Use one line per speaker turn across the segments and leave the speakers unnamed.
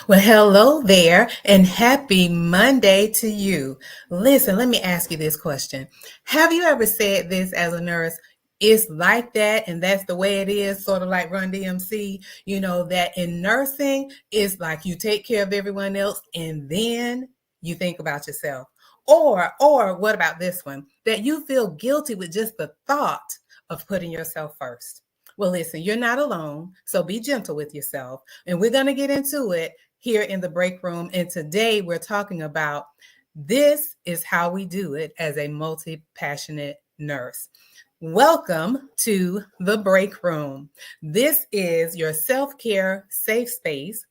Well, hello there, and happy Monday to you. Listen, let me ask you this question. Have you ever said this as a nurse? It's like that, and that's the way it is, sort of like Run DMC, that in nursing, it's like you take care of everyone else and then you think about yourself. Or what about this one? That you feel guilty with just the thought of putting yourself first. Well, listen, you're not alone, so be gentle with yourself. And we're going to get into it here in the break room. And today we're talking about this is how we do it as a multi-passionate nurse. Welcome to the break room. This is your self-care safe space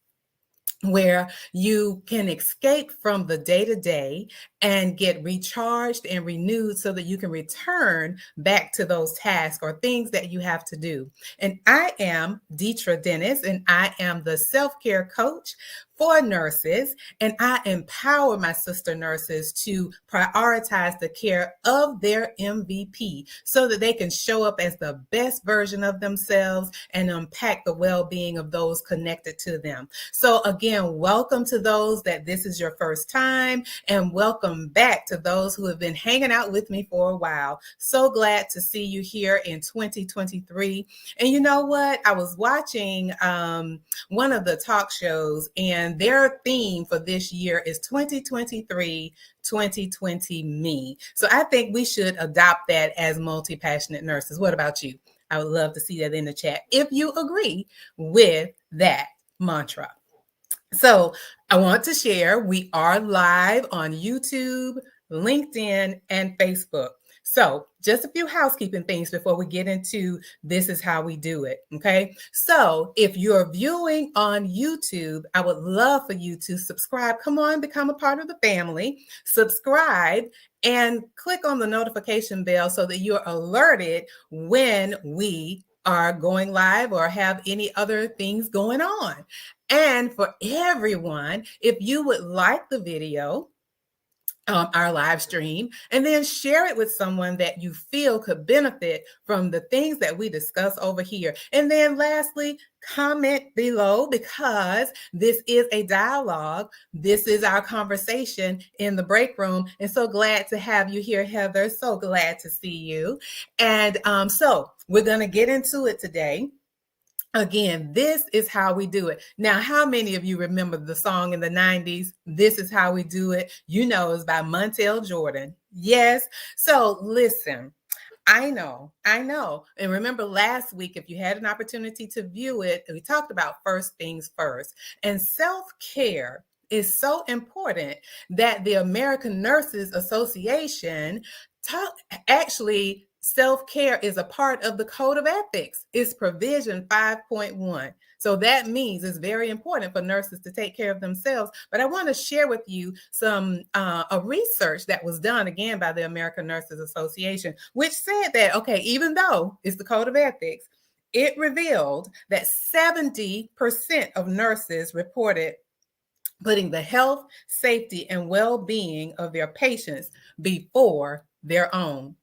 where you can escape from the day to day and get recharged and renewed so that you can return back to those tasks or things that you have to do. And I am Deetra Dennis, and I am the self-care coach for nurses, and I empower my sister nurses to prioritize the care of their MVP so that they can show up as the best version of themselves and impact the well-being of those connected to them. So again, welcome to those that this is your first time, and welcome back to those who have been hanging out with me for a while. So glad to see you here in 2023. And you know what? I was watching one of the talk shows, and their theme for this year is 2023 2020 me. So I think we should adopt that as multi-passionate nurses. What about you? I would love to see that in the chat if you agree with that mantra. So I want to share, we are live on YouTube, LinkedIn, and Facebook. So just a few housekeeping things before we get into this is how we do it, okay? So if you're viewing on YouTube, I would love for you to subscribe. Come on, become a part of the family. Subscribe and click on the notification bell so that you're alerted when we are going live or have any other things going on. And for everyone, if you would like the video, our live stream, and then share it with someone that you feel could benefit from the things that we discuss over here. And then lastly, comment below, because this is a dialogue. This is our conversation in the break room. And so glad to have you here, Heather. So glad to see you. And so we're going to get into it today. Again, this is how we do it. Now, how many of you remember the song in the 90s? This is how we do it. You know, it's by Montel Jordan. Yes. So listen, I know. And remember last week, if you had an opportunity to view it, we talked about first things first. And self-care is so important that the American Nurses Association actually self-care is a part of the Code of Ethics. It's provision 5.1. So that means it's very important for nurses to take care of themselves. But I want to share with you some a research that was done again by the American Nurses Association, which said that, okay, even though it's the Code of Ethics, it revealed that 70% of nurses reported putting the health, safety, and well-being of their patients before their own.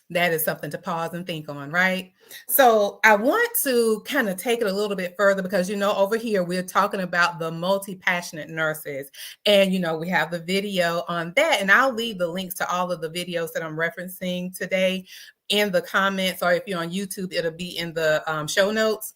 That is something to pause and think on, right? So I want to kind of take it a little bit further because, over here, we're talking about the multi-passionate nurses. And, we have the video on that. And I'll leave the links to all of the videos that I'm referencing today in the comments, or if you're on YouTube, it'll be in the show notes.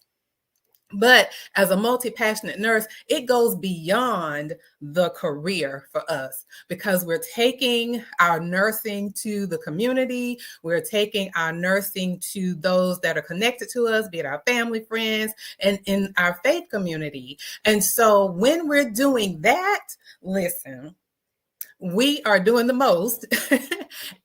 But as a multi-passionate nurse, it goes beyond the career for us because we're taking our nursing to the community. We're taking our nursing to those that are connected to us, be it our family, friends, and in our faith community. And so when we're doing that, listen, we are doing the most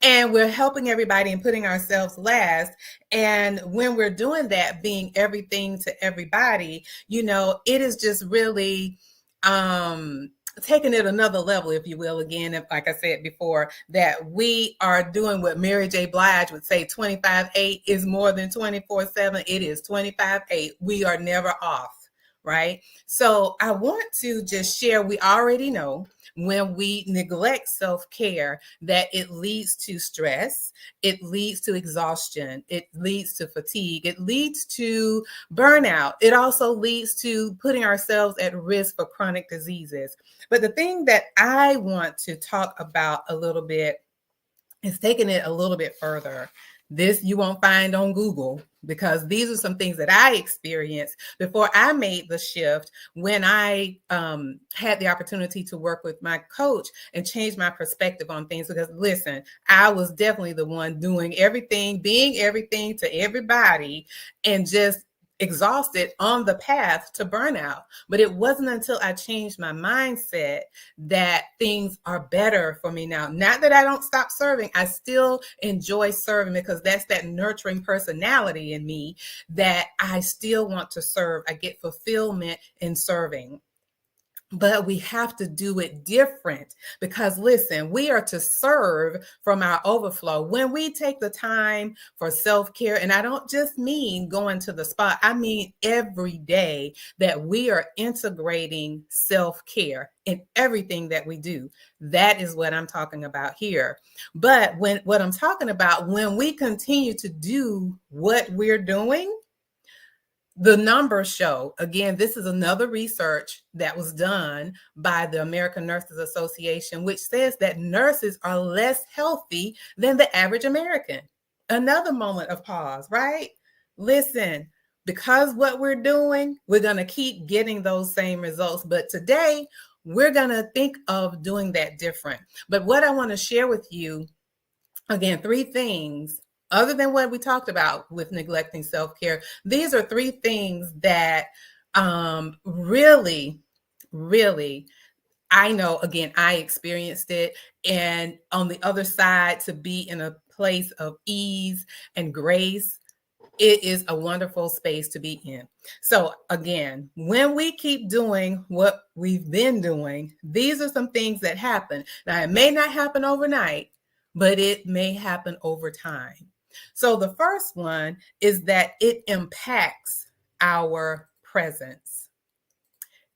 and we're helping everybody and putting ourselves last. And when we're doing that, being everything to everybody, it is just really taking it another level, if you will. Again, like I said before, that we are doing what Mary J. Blige would say, 25/8 is more than 24/7. It is 25/8. We are never off. right? So I want to just share, we already know when we neglect self-care that it leads to stress, it leads to exhaustion, it leads to fatigue, it leads to burnout. It also leads to putting ourselves at risk for chronic diseases. But the thing that I want to talk about a little bit is taking it a little bit further. This you won't find on Google, because these are some things that I experienced before I made the shift when I had the opportunity to work with my coach and change my perspective on things. Because listen, I was definitely the one doing everything, being everything to everybody, and just exhausted on the path to burnout. But it wasn't until I changed my mindset that things are better for me now. Not that I don't stop serving. I still enjoy serving, because that's that nurturing personality in me that I still want to serve. I get fulfillment in serving. But we have to do it different, because listen, we are to serve from our overflow. When we take the time for self-care, and I don't just mean going to the spa, I mean every day that we are integrating self-care in everything that we do. That is what I'm talking about here. But what I'm talking about, when we continue to do what we're doing, the numbers show, again, this is another research that was done by the American Nurses Association, which says that nurses are less healthy than the average American. Another moment of pause, right? Listen, because what we're doing, we're going to keep getting those same results. But today, we're going to think of doing that different. But what I want to share with you, again, 3 things other than what we talked about with neglecting self-care. These are 3 things that really, really, I know, again, I experienced it. And on the other side, to be in a place of ease and grace, it is a wonderful space to be in. So again, when we keep doing what we've been doing, these are some things that happen. Now, it may not happen overnight, but it may happen over time. So the first one is that it impacts our presence.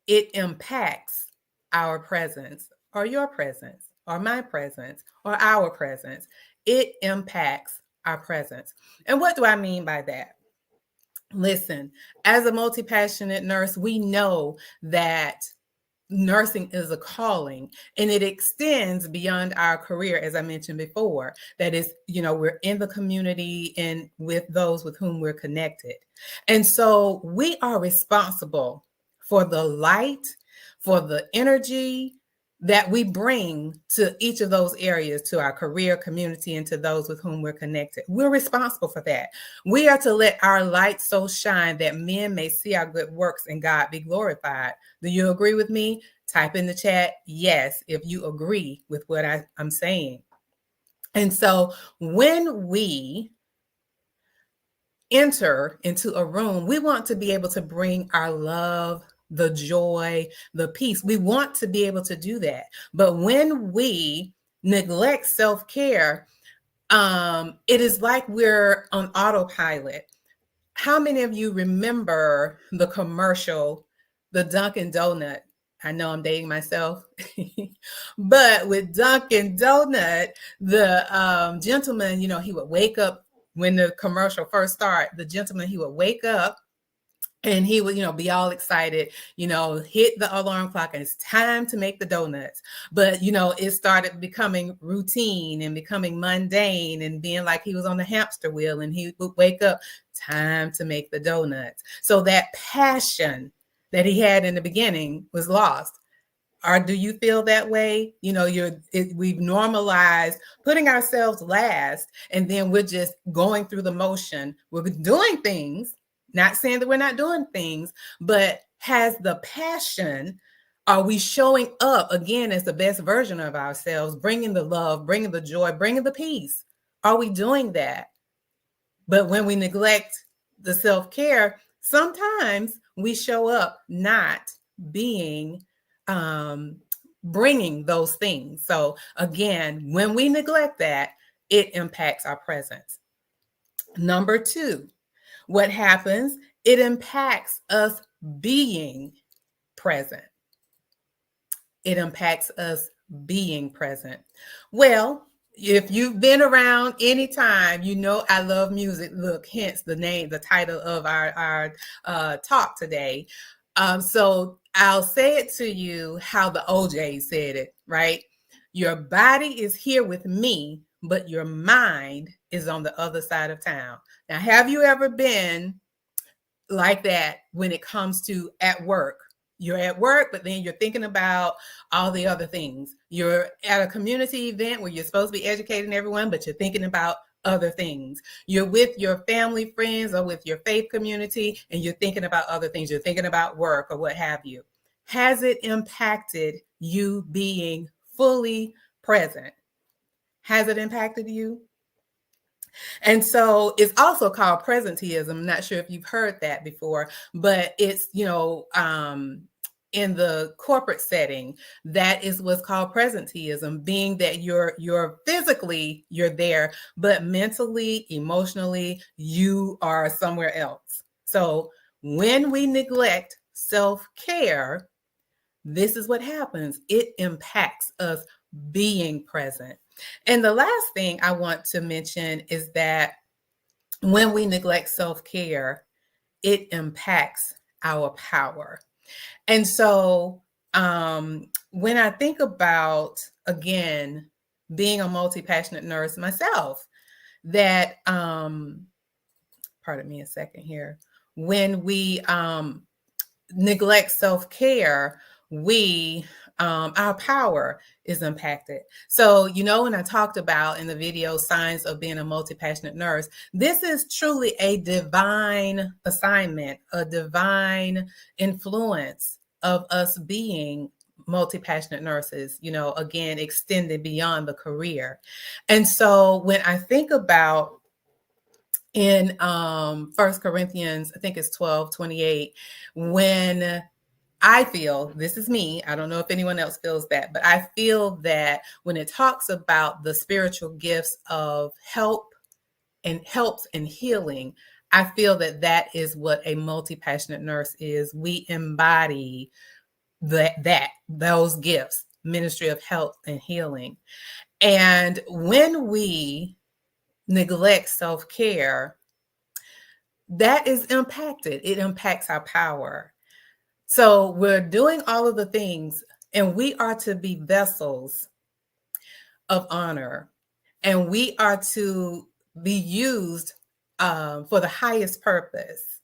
It impacts our presence, or your presence, or my presence, or our presence. It impacts our presence. And what do I mean by that? Listen, as a multi-passionate nurse, we know that nursing is a calling, and it extends beyond our career, as I mentioned before. That is, we're in the community and with those with whom we're connected. And so we are responsible for the light, for the energy that we bring to each of those areas, to our career, community, and to those with whom we're connected. We're responsible for that. We are to let our light so shine that men may see our good works and God be glorified. Do you agree with me? Type in the chat yes if you agree with what I'm saying. And so when we enter into a room, we want to be able to bring our love, the joy, the peace. We want to be able to do that. But when we neglect self-care, it is like we're on autopilot. How many of you remember the commercial, the Dunkin' Donut? I know I'm dating myself, but with Dunkin' Donut, the gentleman, he would wake up when the commercial first started. The gentleman, he would wake up and he would, be all excited, hit the alarm clock and it's time to make the donuts. But, it started becoming routine and becoming mundane and being like he was on the hamster wheel, and he would wake up, time to make the donuts. So that passion that he had in the beginning was lost. Or do you feel that way? We've normalized putting ourselves last, and then we're just going through the motion. We're doing things, not saying that we're not doing things, but has the passion, are we showing up again as the best version of ourselves, bringing the love, bringing the joy, bringing the peace? Are we doing that? But when we neglect the self-care, sometimes we show up not being bringing those things. So again, when we neglect that, it impacts our presence. Number 2, what happens? It impacts us being present. It impacts us being present. Well, if you've been around anytime, you know I love music. Look, hence the name, the title of our talk today. So I'll say it to you how the OJ said it, right? Your body is here with me, but your mind is on the other side of town. Now, have you ever been like that when it comes to at work? You're at work, but then you're thinking about all the other things. You're at a community event where you're supposed to be educating everyone, but you're thinking about other things. You're with your family, friends, or with your faith community, and you're thinking about other things. You're thinking about work or what have you. Has it impacted you being fully present? Has it impacted you? And so it's also called presenteeism. I'm not sure if you've heard that before, but it's, in the corporate setting, that is what's called presenteeism, being that you're physically you're there, but mentally, emotionally, you are somewhere else. So when we neglect self-care, this is what happens. It impacts us being present. And the last thing I want to mention is that when we neglect self-care, it impacts our power. And so when I think about, again, being a multi-passionate nurse myself, that, pardon me a second here, when we neglect self-care, we our power is impacted. So, when I talked about in the video signs of being a multi-passionate nurse, this is truly a divine assignment, a divine influence of us being multi-passionate nurses, again, extended beyond the career. And so when I think about in 1 Corinthians, I think it's 12:28, when I feel, this is me, I don't know if anyone else feels that, but I feel that when it talks about the spiritual gifts of helps and healing, I feel that that is what a multi-passionate nurse is. We embody those gifts, ministry of health and healing. And when we neglect self-care, that is impacted. It impacts our power. So we're doing all of the things, and we are to be vessels of honor, and we are to be used for the highest purpose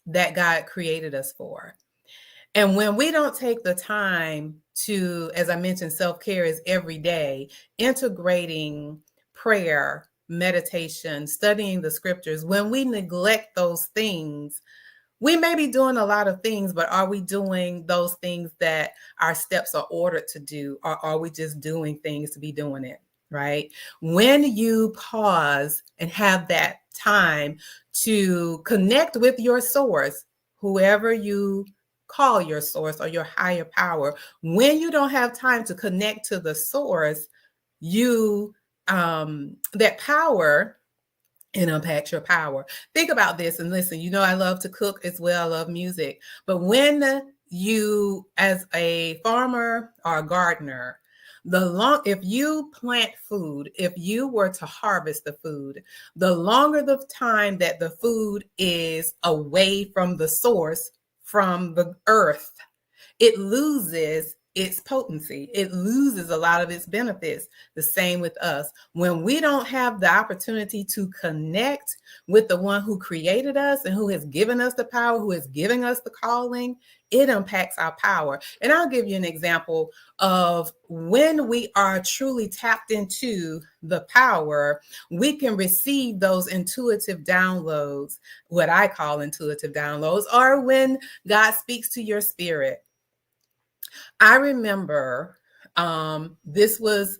that God created us for. And when we don't take the time to, as I mentioned, self-care is every day, integrating prayer, meditation, studying the scriptures, when we neglect those things, we may be doing a lot of things, but are we doing those things that our steps are ordered to do, or are we just doing things to be doing it, right? When you pause and have that time to connect with your source, whoever you call your source or your higher power, when you don't have time to connect to the source, that power, it impacts your power. Think about this and listen, I love to cook as well. I love music. But when you, as a farmer or a gardener, if you plant food, if you were to harvest the food, the longer the time that the food is away from the source, from the earth, it loses its potency. It loses a lot of its benefits. The same with us. When we don't have the opportunity to connect with the one who created us and who has given us the power, who is giving us the calling, it impacts our power. And I'll give you an example of when we are truly tapped into the power, we can receive those intuitive downloads, what I call intuitive downloads, or when God speaks to your spirit. I remember this was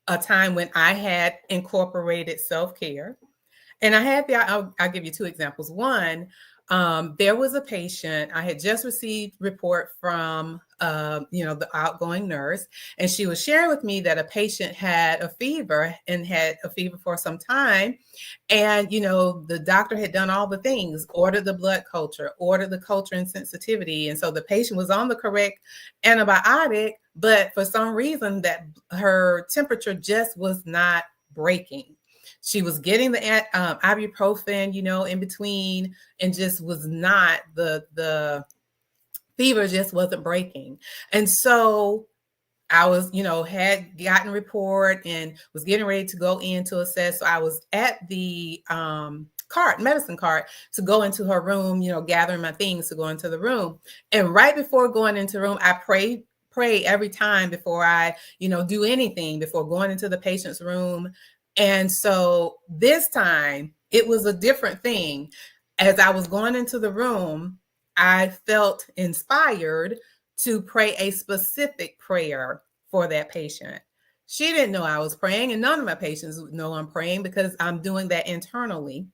a time when I had incorporated self-care. And I had I'll give you two examples. One, There was a patient, I had just received report from, the outgoing nurse, and she was sharing with me that a patient had a fever and had a fever for some time. And, the doctor had done all the things, ordered the blood culture, ordered the culture and sensitivity. And so the patient was on the correct antibiotic, but for some reason that her temperature just was not breaking. She was getting the ibuprofen, in between, and just was not, the fever just wasn't breaking. And so I was, had gotten report and was getting ready to go in to assess. So I was at the medicine cart to go into her room, gathering my things to go into the room. And right before going into the room, I pray every time before I, do anything before going into the patient's room. And so this time it was a different thing. As I was going into the room, I felt inspired to pray a specific prayer for that patient. She didn't know I was praying, and none of my patients know I'm praying because I'm doing that internally.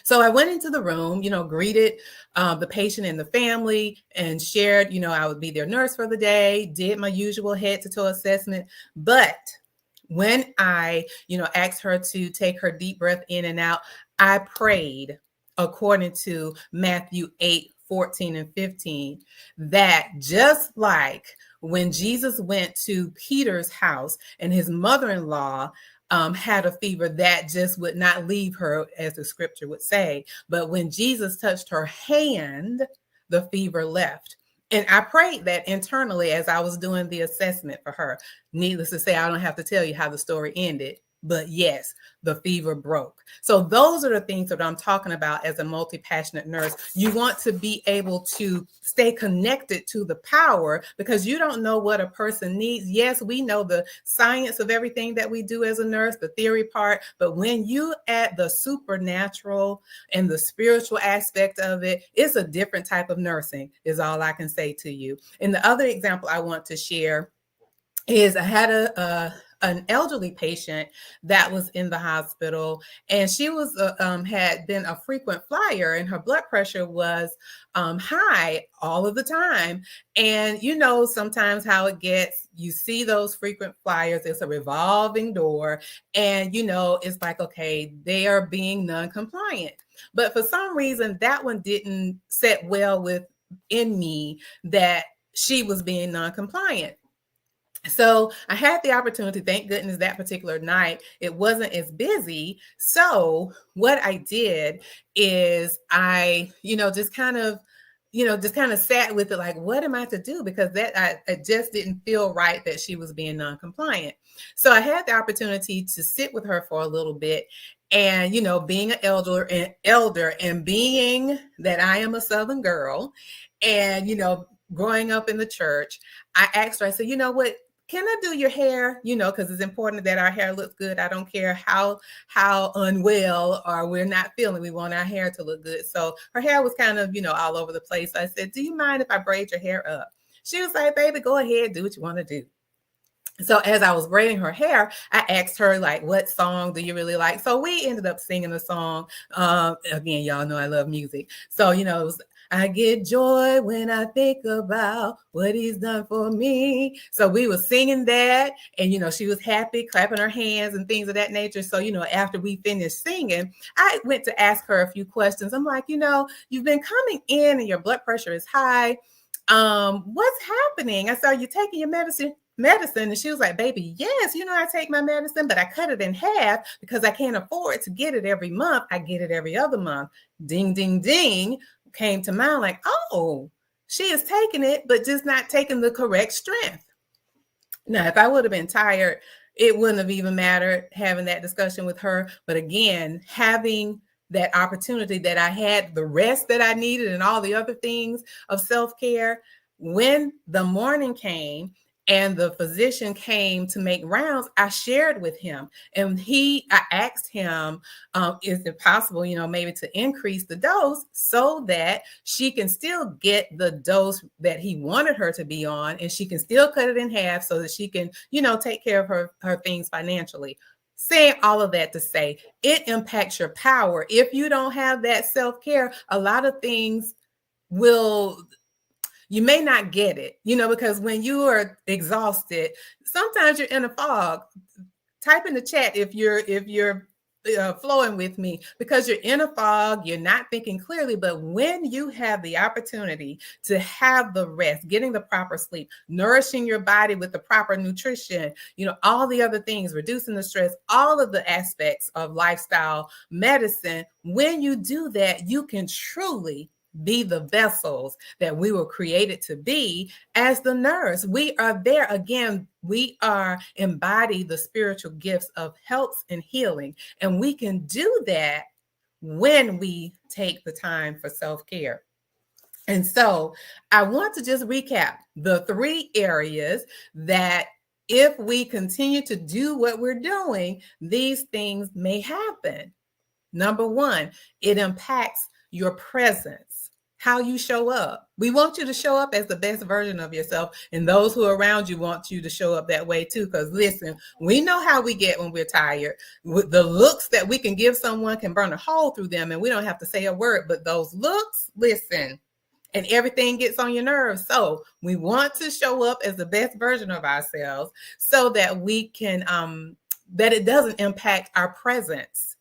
So I went into the room, greeted the patient and the family and shared, I would be their nurse for the day, did my usual head to toe assessment. But when I, asked her to take her deep breath in and out, I prayed according to Matthew 8:14 and 15, that just like when Jesus went to Peter's house and his mother-in-law had a fever, that just would not leave her, as the scripture would say. But when Jesus touched her hand, the fever left. And I prayed that internally as I was doing the assessment for her. Needless to say, I don't have to tell you how the story ended. But yes, the fever broke. So those are the things that I'm talking about as a multi-passionate nurse. You want to be able to stay connected to the power because you don't know what a person needs. Yes, we know the science of everything that we do as a nurse, the theory part, but when you add the supernatural and the spiritual aspect of it, it's a different type of nursing, is all I can say to you. And the other example I want to share is I had an elderly patient that was in the hospital, and she was had been a frequent flyer, and her blood pressure was high all of the time. And sometimes how it gets, you see those frequent flyers, it's a revolving door, and it's like, okay, they are being non-compliant. But for some reason, that one didn't set well within me that she was being non-compliant. So I had the opportunity, thank goodness that particular night, it wasn't as busy. So what I did is I, just kind of sat with it, like, what am I to do? Because it just didn't feel right that she was being non-compliant. So I had the opportunity to sit with her for a little bit. And, being an elder and being that I am a Southern girl and, growing up in the church, I asked her, I said, you know what? Can I do your hair? Because it's important that our hair looks good. I don't care how unwell or we're not feeling. We want our hair to look good. So her hair was kind of, all over the place. I said, do you mind if I braid your hair up? She was like, baby, go ahead, do what you want to do. So as I was braiding her hair, I asked her, like, what song do you really like? So we ended up singing a song. Again, y'all know I love music. So, it was, I get joy when I think about what he's done for me. So we were singing that, and, she was happy, clapping her hands and things of that nature. So, after we finished singing, I went to ask her a few questions. I'm like, you've been coming in and your blood pressure is high. What's happening? I said, are you taking your medicine? And she was like, baby, yes, I take my medicine, but I cut it in half because I can't afford to get it every month. I get it every other month. Ding, ding, ding came to mind, like, oh, she is taking it, but just not taking the correct strength. Now, if I would have been tired, it wouldn't have even mattered having that discussion with her. But again, having that opportunity that I had, the rest that I needed and all the other things of self-care, when the morning came and the physician came to make rounds, I shared with him, and I asked him, is it possible, maybe to increase the dose so that she can still get the dose that he wanted her to be on, and she can still cut it in half so that she can, take care of her things financially. Saying all of that to say it impacts your power. If you don't have that self-care, a lot of things will, you may not get it, because when you are exhausted, sometimes you're in a fog. Type in the chat if you're flowing with me, because you're in a fog, you're not thinking clearly. But when you have the opportunity to have the rest, getting the proper sleep, nourishing your body with the proper nutrition, all the other things, reducing the stress, all of the aspects of lifestyle medicine, when you do that, you can truly be the vessels that we were created to be as the nurse. We are there again. We are embody the spiritual gifts of health and healing. And we can do that when we take the time for self-care. And so I want to just recap the 3 areas that if we continue to do what we're doing, these things may happen. Number 1, it impacts your presence, how you show up. We want you to show up as the best version of yourself, and those who are around you want you to show up that way too. Because listen, we know how we get when we're tired. With the looks that we can give someone can burn a hole through them, and we don't have to say a word, but those looks, listen, and everything gets on your nerves. So we want to show up as the best version of ourselves so that we can, that it doesn't impact our presence.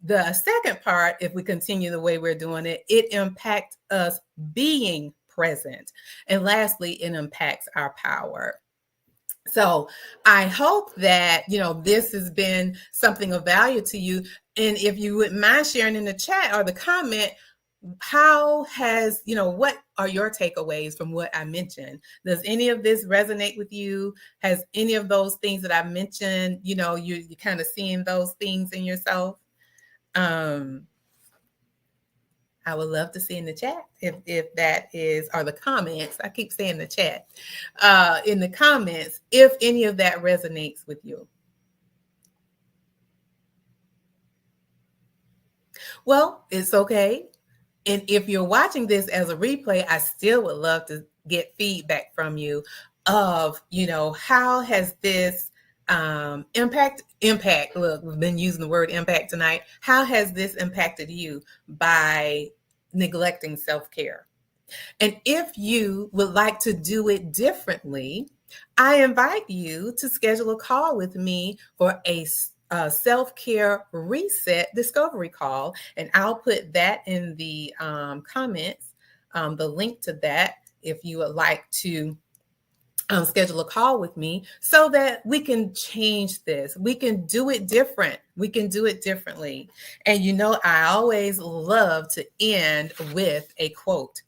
The second part, if we continue the way we're doing it, it impacts us being present. And lastly, it impacts our power. So I hope that, this has been something of value to you. And if you wouldn't mind sharing in the chat or the comment, how has, what are your takeaways from what I mentioned? Does any of this resonate with you? Has any of those things that I mentioned, you kind of seeing those things in yourself? I would love to see in the chat if that is, or the comments. I keep saying the chat, in the comments, if any of that resonates with you. Well, it's okay. And if you're watching this as a replay, I still would love to get feedback from you of, how has this impact, look, we've been using the word impact tonight. How has this impacted you by neglecting self-care? And if you would like to do it differently, I invite you to schedule a call with me for a self-care reset discovery call. And I'll put that in the comments, the link to that, if you would like to schedule a call with me so that we can change this. We can do it different. We can do it differently. And I always love to end with a quote.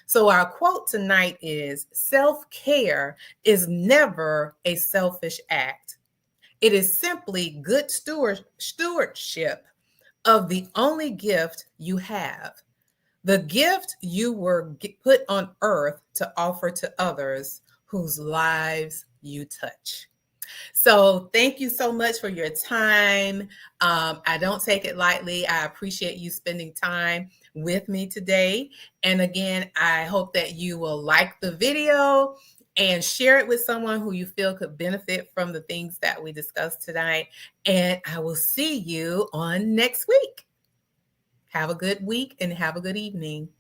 So our quote tonight is, self-care is never a selfish act. It is simply good stewardship of the only gift you have, the gift you were put on earth to offer to others whose lives you touch. So thank you so much for your time. I don't take it lightly. I appreciate you spending time with me today. And again, I hope that you will like the video and share it with someone who you feel could benefit from the things that we discussed tonight. And I will see you on next week. Have a good week and have a good evening.